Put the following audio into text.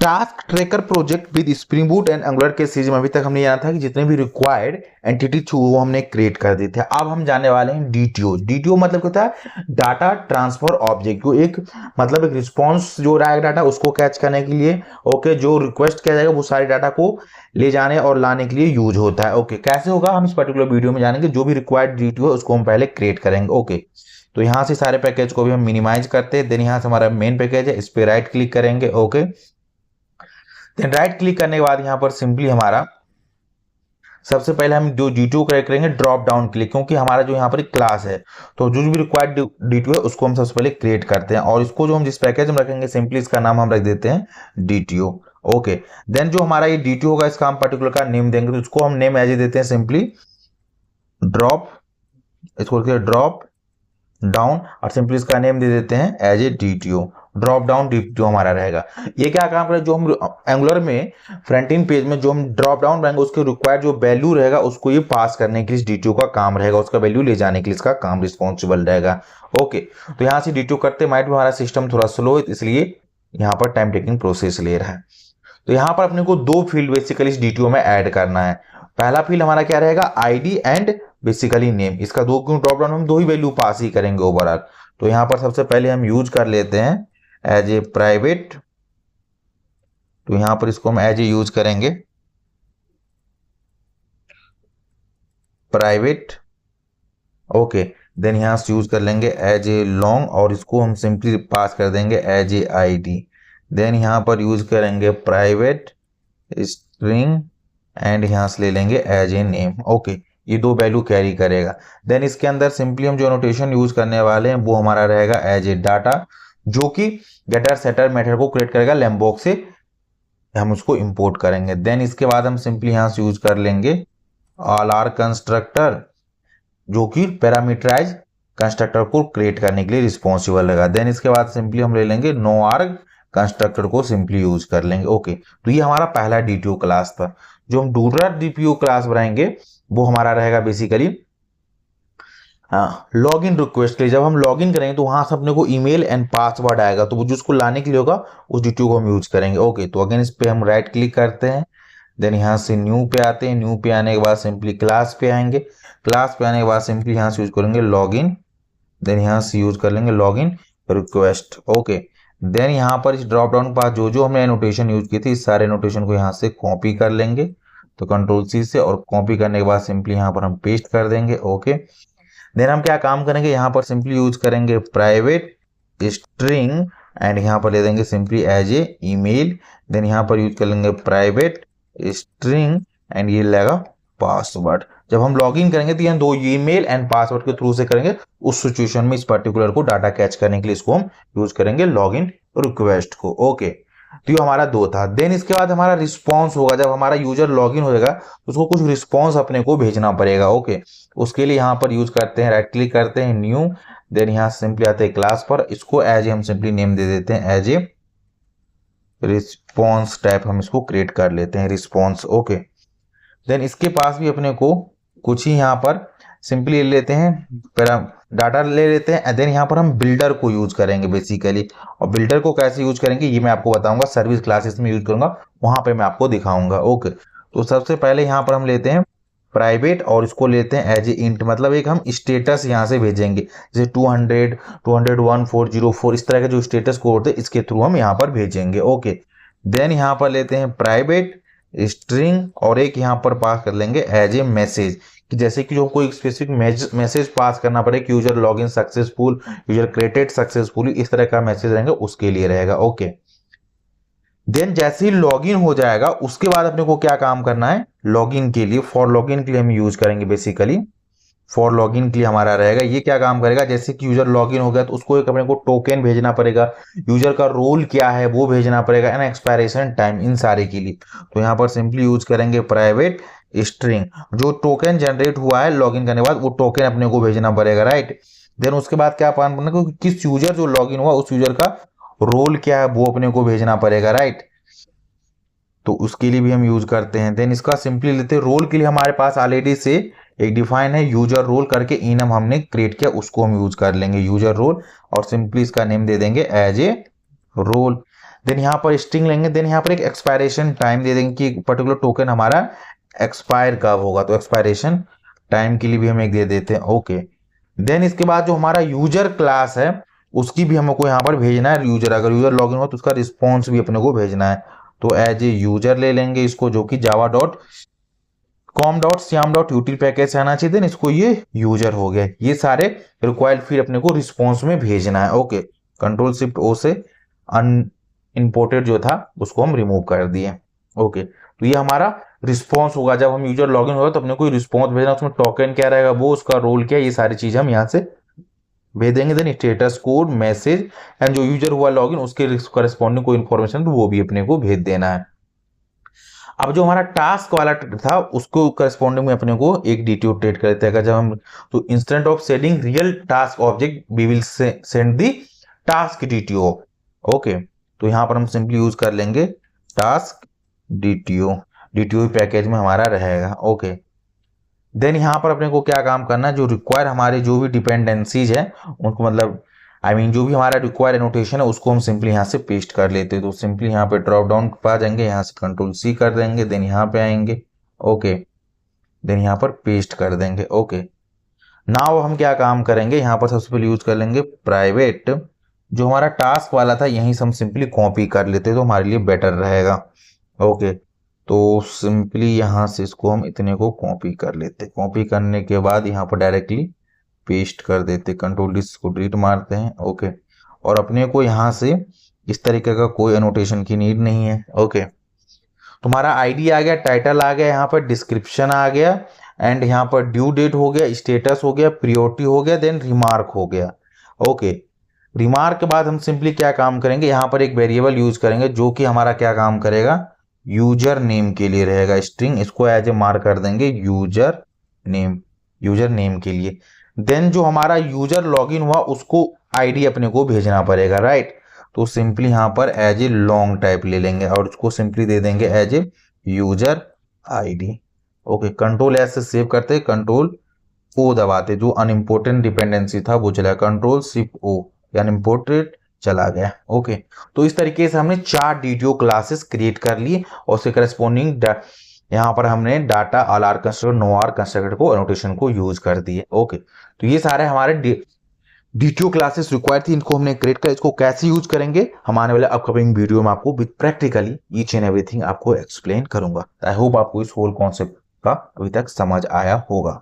Task tracker project with spring boot and angular के series में अभी तक हमने जाना था कि जितने भी रिक्वायर्ड एंटिटी थी वो हमने क्रिएट कर दी थे। अब हम जाने वाले हैं डीटीओ। डीटीओ मतलब क्या होता है? डाटा ट्रांसफर ऑब्जेक्ट को एक मतलब एक रिस्पॉन्स जो रहा है डाटा उसको कैच करने के लिए, ओके, जो रिक्वेस्ट किया जाएगा वो सारे डाटा को ले जाने और लाने के लिए यूज होता है। ओके, कैसे होगा हम इस पर्टिकुलर वीडियो में जानेंगे। जो भी रिक्वायर्ड डीटीओ है उसको हम पहले क्रिएट करेंगे। ओके, तो यहाँ से सारे पैकेज को भी हम मिनिमाइज करते हैं। देन यहाँ से हमारा मेन पैकेज है, इस पे राइट क्लिक करेंगे। ओके, देन राइट क्लिक करने के बाद यहाँ पर सिंपली हमारा सबसे पहले हम जो डीटीओ क्रिएट करेंगे ड्रॉप डाउन क्लिक, क्योंकि हमारा जो यहाँ पर एक क्लास है तो जो भी रिक्वायर्ड डीटीओ है उसको हम सबसे पहले क्रिएट करते हैं। और इसको जो हम जिस पैकेज में रखेंगे सिंपली इसका नाम हम रख देते हैं डीटीओ। ओके, देन जो हमारा ये डीटीओ होगा इसका हम पर्टिकुलर का नेम देंगे, तो इसको हम नेम एज देते हैं सिंपली ड्रॉप, इसको ड्रॉप डाउन, और सिंपली इसका नेम दे देते हैं as a DTO. Drop down DTO हमारा रहेगा। ये क्या काम करेगा, जो हम एंगुलर में फ्रंट एंड पेज में जो हम ड्रॉप डाउन रहेंगे उसके रिक्वायर्ड जो वैल्यू रहेगा उसको ये पास करने के लिए डीटीओ का काम रहेगा, उसका वैल्यू ले जाने के लिए इसका काम रिस्पॉन्सिबल रहेगा। ओके, तो यहाँ से डीटीओ करते माइट भी हमारा सिस्टम थोड़ा स्लो है इसलिए यहाँ पर टाइम टेकिंग प्रोसेस ले रहा है। तो यहाँ पर अपने को दो फील्ड बेसिकली इस डीटीओ में ऐड करना है। पहला फील्ड हमारा क्या रहेगा, आईडी एंड बेसिकली नेम। इसका दो ड्रॉप डाउन हम दो ही वैल्यू पास ही करेंगे ओवरऑल। तो यहाँ पर सबसे पहले हम यूज कर लेते हैं एज ए प्राइवेट, तो यहाँ पर इसको हम एज ए यूज करेंगे प्राइवेट। ओके, देन यहाँ से यूज कर लेंगे एज ए लॉन्ग, और इसको हम सिंपली पास कर देंगे एज ए आईडी। देन यहाँ पर यूज करेंगे प्राइवेट स्ट्रिंग एंड यहाँ से ले लेंगे एज ए नेम। ओके, ये दो वैल्यू कैरी करेगा। देन इसके अंदर सिंपली हम जो नोटेशन यूज करने वाले हैं वो हमारा रहेगा एज ए डाटा, जो कि गेटर सेटर मेथड को क्रिएट करेगा लैम्बॉक्स से हम उसको इंपोर्ट करेंगे। देन इसके बाद हम सिंपली यहाँ से यूज कर लेंगे ऑल आर कंस्ट्रक्टर, जो कि पैरामीटराइज कंस्ट्रक्टर को क्रिएट करने के लिए रिस्पॉन्सिबल रहेगा। देन इसके बाद सिंपली हम ले लेंगे नो आर्ग कंस्ट्रक्टर को सिंपली यूज कर लेंगे। ओके, तो ये हमारा पहला डीटीओ क्लास था। जो हम दूसरा डीटीओ क्लास बनाएंगे वो हमारा रहेगा बेसिकली लॉग इन रिक्वेस्ट के लिए। जब हम लॉग इन करेंगे तो वहां से अपने को ईमेल एंड पासवर्ड आएगा, तो वो जो उसको लाने के लिए होगा उस डीटीओ को हम यूज करेंगे। ओके, तो अगेन इस पे हम राइट क्लिक करते हैं। देन यहाँ से न्यू पे आते हैं। न्यू पे आने के बाद सिंपली क्लास पे आएंगे। क्लास पे आने के बाद सिंपली यहाँ से यूज करेंगे लॉग इन। देन यहाँ से यूज कर लेंगे log in request. Okay, then यहाँ पर इस ड्रॉप डाउन के पास जो जो हमने नोटेशन यूज की थी इस सारे नोटेशन को यहाँ से कॉपी कर लेंगे, तो कंट्रोल सी से, और कॉपी करने के बाद सिंपली यहाँ पर हम पेस्ट कर देंगे। ओके, देन हम क्या काम करेंगे, यहाँ पर सिंपली यूज करेंगे प्राइवेट स्ट्रिंग एंड यहाँ पर ले देंगे simply as a email. Then यहाँ पर यूज कर लेंगे प्राइवेट स्ट्रिंग एंड ये लगेगा पासवर्ड। जब हम लॉग इन करेंगे तो ये दो ईमेल एंड पासवर्ड के थ्रू से करेंगे। उस सिचुएशन में इस पर्टिकुलर को डाटा कैच करने के लिए इसको हम यूज करेंगे लॉग इन रिक्वेस्ट को। ओके, तो ये हमारा दो था। देन इसके बाद हमारा रिस्पॉन्स होगा। जब हमारा यूजर लॉग इन होगा तो उसको कुछ रिस्पॉन्स अपने को भेजना पड़ेगा। ओके, उसके लिए यहाँ पर यूज करते हैं राइट क्लिक करते हैं न्यू। देन यहाँ सिंपली आते हैं क्लास पर, इसको एज ए हम सिंपली नेम दे देते हैं एज ए रिस्पॉन्स टाइप, हम इसको क्रिएट कर लेते हैं रिस्पॉन्स। ओके, देन इसके पास भी अपने को कुछ ही यहाँ पर सिंपली ले लेते हैं डाटा ले लेते हैं। देन यहाँ पर हम बिल्डर को यूज करेंगे बेसिकली, और बिल्डर को कैसे यूज करेंगे ये मैं आपको बताऊंगा, सर्विस क्लासेस में यूज करूंगा, वहां पे मैं आपको दिखाऊंगा। ओके, तो सबसे पहले यहाँ पर हम लेते हैं प्राइवेट और इसको लेते हैं एज ए इंट, मतलब एक हम स्टेटस यहाँ से भेजेंगे, जैसे 200, 201, 404 इस तरह के जो स्टेटस कोड है इसके थ्रू हम यहाँ पर भेजेंगे। ओके, देन यहाँ पर लेते हैं प्राइवेट स्ट्रिंग और एक यहाँ पर पास कर लेंगे एज ए मैसेज, कि जैसे कि जो कोई स्पेसिफिक मैसेज पास करना पड़े कि user login successful, user created successfully, इस तरह का मैसेज रहेगा उसके लिए रहेगा। ओके, देन जैसे ही लॉगिन हो जाएगा उसके बाद अपने को क्या काम करना है, लॉगिन के लिए फॉर लॉगिन के लिए हम यूज करेंगे बेसिकली फॉर लॉगिन के लिए हमारा रहेगा। ये क्या काम करेगा, जैसे कि यूजर लॉगिन हो गया तो उसको एक अपने को टोकन भेजना पड़ेगा, यूजर का रोल क्या है वो भेजना पड़ेगा एंड एक्सपायरेशन टाइम, इन सारे के लिए। तो यहाँ पर सिंपली यूज करेंगे प्राइवेट स्ट्रिंग, जो टोकन जनरेट हुआ है लॉगिन करने के बाद वो टोकन अपने को भेजना पड़ेगा, राइट। देन उसके बाद क्या काम करना है, किस यूजर जो लॉगिन हुआ उस यूजर का रोल क्या है वो अपने को भेजना पड़ेगा, राइट। तो उसके लिए भी हम यूज करते हैं। देन इसका सिंपली लेते हैं रोल के लिए हमारे पास ऑलरेडी से एक डिफाइन है यूजर रोल करके, इनम हमने क्रिएट किया उसको हम यूज कर लेंगे यूजर रोल, और सिंपली इसका नेम दे देंगे एज ए रोल। देन यहाँ पर स्ट्रिंग लेंगे, देन यहाँ पर एक एक्सपायरेशन टाइम दे देंगे कि पर्टिकुलर टोकन हमारा एक्सपायर कब होगा, तो एक्सपायरेशन टाइम के लिए भी हम एक दे देते हैं। ओके, देन इसके बाद जो हमारा यूजर क्लास है उसकी भी हमको यहाँ पर भेजना है यूजर, अगर यूजर लॉगिन हो तो उसका रिस्पॉन्स भी अपने को भेजना है, तो एज ए यूजर ले लेंगे इसको, जो कि Java dot com dot Shyam dot यूटिल package से आना चाहिए, देन इसको ये यूजर हो गया। ये सारे रिक्वायर्ड फिर अपने को रिस्पॉन्स में भेजना है। ओके, कंट्रोल शिफ्ट ओ से अनइम्पोर्टेड जो था उसको हम रिमूव कर दिए। ओके, तो ये हमारा रिस्पॉन्स होगा, जब हम यूजर लॉगिन होगा तो अपने को रिस्पॉन्स भेजना, उसमें टोकन क्या रहेगा वो, उसका रोल क्या, ये सारी चीज हम यहाँ से भेज देंगे। Then status code, message and जो यूजर हुआ लॉगिन उसके करस्पॉन्डिंग कोई इन्फॉर्मेशन तो वो भी अपने को भेज देना है। अब जो हमारा टास्क वाला था उसको करस्पॉन्डिंग में अपने को एक डीटीओ ट्रेड कर देते हैं, जब हम तो instant of sending real task object we will send the task DTO. Okay, तो यहां पर हम सिंपली यूज कर लेंगे टास्क डीटीओ, डीटीओ पैकेज में हमारा रहेगा। ओके, देन यहां पर अपने को क्या काम करना है, जो रिक्वायर हमारे जो भी डिपेंडेंसीज है उनको, मतलब जो भी हमारा रिक्वायर एनोटेशन है उसको हम सिंपली यहाँ से पेस्ट कर लेते हैं। तो सिंपली यहाँ पे ड्रॉप डाउन पा जाएंगे, यहाँ से कंट्रोल सी कर देंगे, देन यहाँ पे आएंगे। ओके, देन यहाँ पर पेस्ट कर देंगे। ओके, नाउ हम क्या काम करेंगे, यहाँ पर सबसे पहले यूज कर लेंगे प्राइवेट, जो हमारा टास्क वाला था यहीं से हम सिंपली कॉपी कर लेते हैं तो हमारे लिए बेटर रहेगा। ओके, तो सिंपली यहाँ से इसको हम इतने को कॉपी कर लेते, कॉपी करने के बाद यहाँ पर डायरेक्टली पेस्ट कर देते, कंट्रोल डी को डिलीट मारते हैं। ओके, और अपने को यहाँ से इस तरीके का कोई एनोटेशन की नीड नहीं है। ओके, तुम्हारा आईडी आ गया, टाइटल आ गया, यहाँ पर डिस्क्रिप्शन आ गया, एंड यहाँ पर ड्यू डेट हो गया, स्टेटस हो गया, प्रियोरिटी हो गया, देन रिमार्क हो गया। ओके, रिमार्क के बाद हम सिंपली क्या काम करेंगे, यहाँ पर एक वेरिएबल यूज करेंगे जो कि हमारा क्या काम करेगा, यूजर नेम के लिए रहेगा स्ट्रिंग, इसको एज ए मार्क कर देंगे यूजर नेम के लिए। देन जो हमारा यूजर लॉगिन हुआ उसको आईडी अपने को भेजना पड़ेगा, राइट, तो सिंपली यहाँ पर एज ए लॉन्ग टाइप ले लेंगे और उसको सिंपली दे देंगे as a user ID. Okay, control S से सेव करते, कंट्रोल ओ दबाते, जो अनइम्पोर्टेंट डिपेंडेंसी था वो चला, कंट्रोल शिफ्ट ओ, अनइम्पोर्टेंट चला गया। ओके, तो इस तरीके से हमने 4 डीटीओ क्लासेस क्रिएट कर लिए और उसके करस्पॉन्डिंग यहाँ पर हमने data all are constructor, no are constructor को एनोटेशन को यूज कर दिए। ओके, तो ये सारे हमारे डीटीओ क्लासेस रिक्वायर्ड थी, इनको हमने क्रिएट कर, इसको कैसे यूज करेंगे हम आने वाले अपकमिंग वीडियो में आपको with practically each and everything आपको एक्सप्लेन करूंगा। आई होप आपको इस होल कॉन्सेप्ट का अभी तक समझ आया होगा।